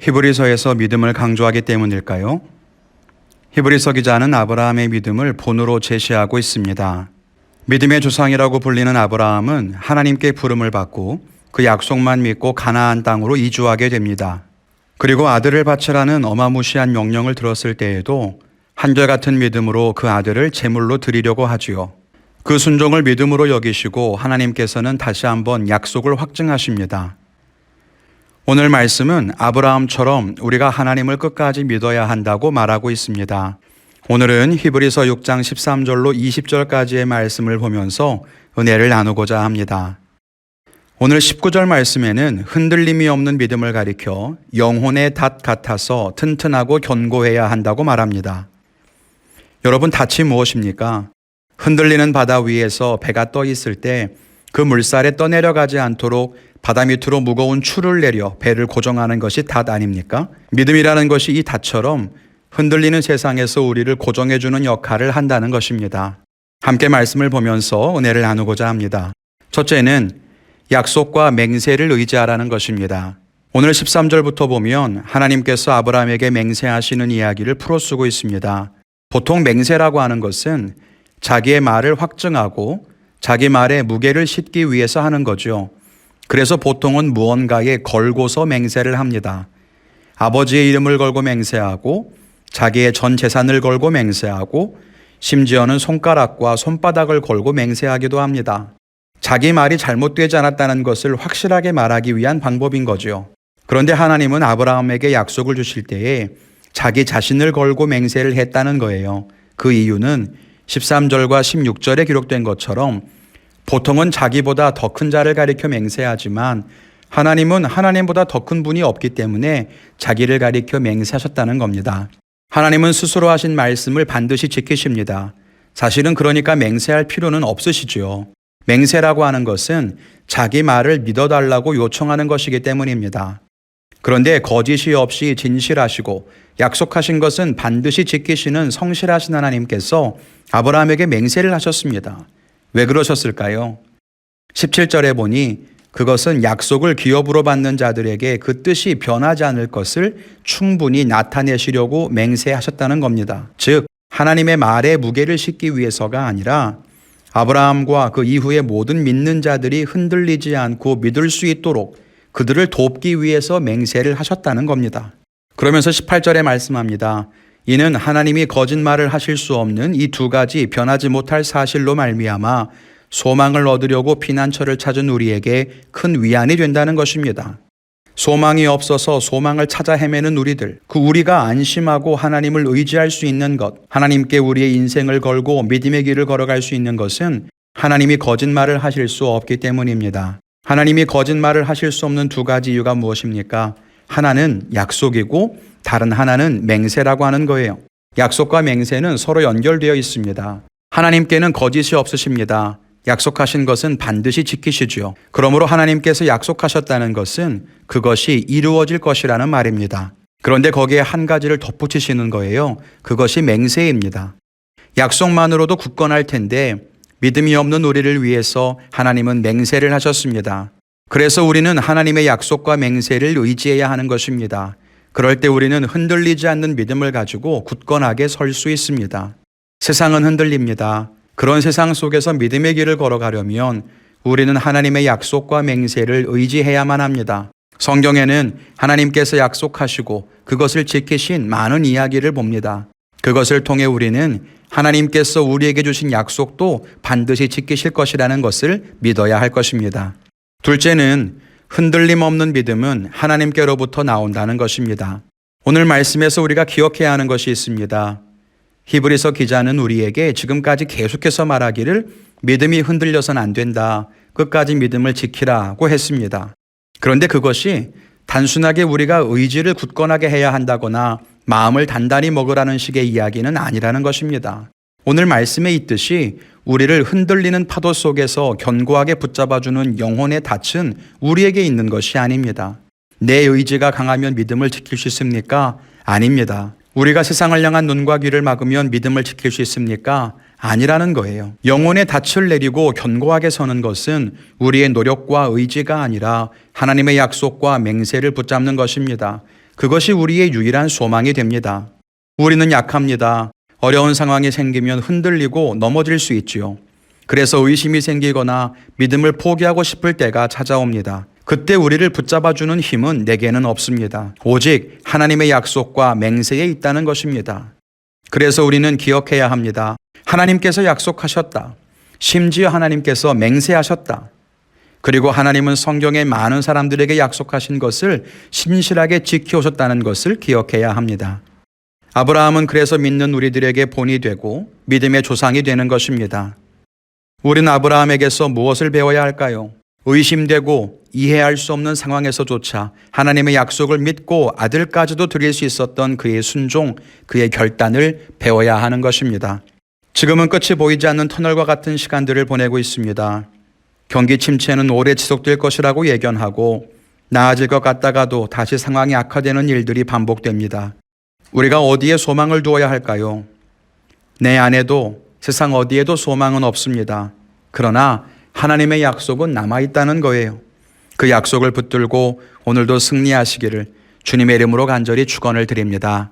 히브리서에서 믿음을 강조하기 때문일까요? 히브리서 기자는 아브라함의 믿음을 본으로 제시하고 있습니다. 믿음의 조상이라고 불리는 아브라함은 하나님께 부름을 받고 그 약속만 믿고 가나안 땅으로 이주하게 됩니다. 그리고 아들을 바치라는 어마무시한 명령을 들었을 때에도 한결같은 믿음으로 그 아들을 제물로 드리려고 하지요. 그 순종을 믿음으로 여기시고 하나님께서는 다시 한번 약속을 확증하십니다. 오늘 말씀은 아브라함처럼 우리가 하나님을 끝까지 믿어야 한다고 말하고 있습니다. 오늘은 히브리서 6장 13절로 20절까지의 말씀을 보면서 은혜를 나누고자 합니다. 오늘 19절 말씀에는 흔들림이 없는 믿음을 가리켜 영혼의 닷 같아서 튼튼하고 견고해야 한다고 말합니다. 여러분, 닷이 무엇입니까? 흔들리는 바다 위에서 배가 떠 있을 때 그 물살에 떠내려가지 않도록 바다 밑으로 무거운 줄을 내려 배를 고정하는 것이 닷 아닙니까? 믿음이라는 것이 이 닷처럼 흔들리는 세상에서 우리를 고정해주는 역할을 한다는 것입니다. 함께 말씀을 보면서 은혜를 나누고자 합니다. 첫째는 약속과 맹세를 의지하라는 것입니다. 오늘 13절부터 보면 하나님께서 아브라함에게 맹세하시는 이야기를 풀어쓰고 있습니다. 보통 맹세라고 하는 것은 자기의 말을 확증하고 자기 말에 무게를 싣기 위해서 하는 거죠. 그래서 보통은 무언가에 걸고서 맹세를 합니다. 아버지의 이름을 걸고 맹세하고 자기의 전 재산을 걸고 맹세하고 심지어는 손가락과 손바닥을 걸고 맹세하기도 합니다. 자기 말이 잘못되지 않았다는 것을 확실하게 말하기 위한 방법인 거죠. 그런데 하나님은 아브라함에게 약속을 주실 때에 자기 자신을 걸고 맹세를 했다는 거예요. 그 이유는 13절과 16절에 기록된 것처럼 보통은 자기보다 더 큰 자를 가리켜 맹세하지만 하나님은 하나님보다 더 큰 분이 없기 때문에 자기를 가리켜 맹세하셨다는 겁니다. 하나님은 스스로 하신 말씀을 반드시 지키십니다. 사실은 그러니까 맹세할 필요는 없으시죠. 맹세라고 하는 것은 자기 말을 믿어달라고 요청하는 것이기 때문입니다. 그런데 거짓이 없이 진실하시고 약속하신 것은 반드시 지키시는 성실하신 하나님께서 아브라함에게 맹세를 하셨습니다. 왜 그러셨을까요? 17절에 보니 그것은 약속을 기업으로 받는 자들에게 그 뜻이 변하지 않을 것을 충분히 나타내시려고 맹세하셨다는 겁니다. 즉, 하나님의 말에 무게를 싣기 위해서가 아니라 아브라함과 그 이후의 모든 믿는 자들이 흔들리지 않고 믿을 수 있도록 그들을 돕기 위해서 맹세를 하셨다는 겁니다. 그러면서 18절에 말씀합니다. 이는 하나님이 거짓말을 하실 수 없는 이 두 가지 변하지 못할 사실로 말미암아 소망을 얻으려고 피난처를 찾은 우리에게 큰 위안이 된다는 것입니다. 소망이 없어서 소망을 찾아 헤매는 우리들, 그 우리가 안심하고 하나님을 의지할 수 있는 것, 하나님께 우리의 인생을 걸고 믿음의 길을 걸어갈 수 있는 것은 하나님이 거짓말을 하실 수 없기 때문입니다. 하나님이 거짓말을 하실 수 없는 두 가지 이유가 무엇입니까? 하나는 약속이고 다른 하나는 맹세라고 하는 거예요. 약속과 맹세는 서로 연결되어 있습니다. 하나님께는 거짓이 없으십니다. 약속하신 것은 반드시 지키시죠. 그러므로 하나님께서 약속하셨다는 것은 그것이 이루어질 것이라는 말입니다. 그런데 거기에 한 가지를 덧붙이시는 거예요. 그것이 맹세입니다. 약속만으로도 굳건할 텐데 믿음이 없는 우리를 위해서 하나님은 맹세를 하셨습니다. 그래서 우리는 하나님의 약속과 맹세를 의지해야 하는 것입니다. 그럴 때 우리는 흔들리지 않는 믿음을 가지고 굳건하게 설 수 있습니다. 세상은 흔들립니다. 그런 세상 속에서 믿음의 길을 걸어가려면 우리는 하나님의 약속과 맹세를 의지해야만 합니다. 성경에는 하나님께서 약속하시고 그것을 지키신 많은 이야기를 봅니다. 그것을 통해 우리는 하나님께서 우리에게 주신 약속도 반드시 지키실 것이라는 것을 믿어야 할 것입니다. 둘째는 흔들림 없는 믿음은 하나님께로부터 나온다는 것입니다. 오늘 말씀에서 우리가 기억해야 하는 것이 있습니다. 히브리서 기자는 우리에게 지금까지 계속해서 말하기를 믿음이 흔들려서는 안 된다. 끝까지 믿음을 지키라고 했습니다. 그런데 그것이 단순하게 우리가 의지를 굳건하게 해야 한다거나 마음을 단단히 먹으라는 식의 이야기는 아니라는 것입니다. 오늘 말씀에 있듯이 우리를 흔들리는 파도 속에서 견고하게 붙잡아주는 영혼의 닻은 우리에게 있는 것이 아닙니다. 내 의지가 강하면 믿음을 지킬 수 있습니까? 아닙니다. 우리가 세상을 향한 눈과 귀를 막으면 믿음을 지킬 수 있습니까? 아니라는 거예요. 영혼의 닻을 내리고 견고하게 서는 것은 우리의 노력과 의지가 아니라 하나님의 약속과 맹세를 붙잡는 것입니다. 그것이 우리의 유일한 소망이 됩니다. 우리는 약합니다. 어려운 상황이 생기면 흔들리고 넘어질 수 있지요. 그래서 의심이 생기거나 믿음을 포기하고 싶을 때가 찾아옵니다. 그때 우리를 붙잡아주는 힘은 내게는 없습니다. 오직 하나님의 약속과 맹세에 있다는 것입니다. 그래서 우리는 기억해야 합니다. 하나님께서 약속하셨다. 심지어 하나님께서 맹세하셨다. 그리고 하나님은 성경의 많은 사람들에게 약속하신 것을 신실하게 지켜오셨다는 것을 기억해야 합니다. 아브라함은 그래서 믿는 우리들에게 본이 되고 믿음의 조상이 되는 것입니다. 우리는 아브라함에게서 무엇을 배워야 할까요? 의심되고 이해할 수 없는 상황에서조차 하나님의 약속을 믿고 아들까지도 드릴 수 있었던 그의 순종, 그의 결단을 배워야 하는 것입니다. 지금은 끝이 보이지 않는 터널과 같은 시간들을 보내고 있습니다. 경기 침체는 오래 지속될 것이라고 예견하고 나아질 것 같다가도 다시 상황이 악화되는 일들이 반복됩니다. 우리가 어디에 소망을 두어야 할까요? 내 안에도 세상 어디에도 소망은 없습니다. 그러나 하나님의 약속은 남아있다는 거예요. 그 약속을 붙들고 오늘도 승리하시기를 주님의 이름으로 간절히 축원을 드립니다.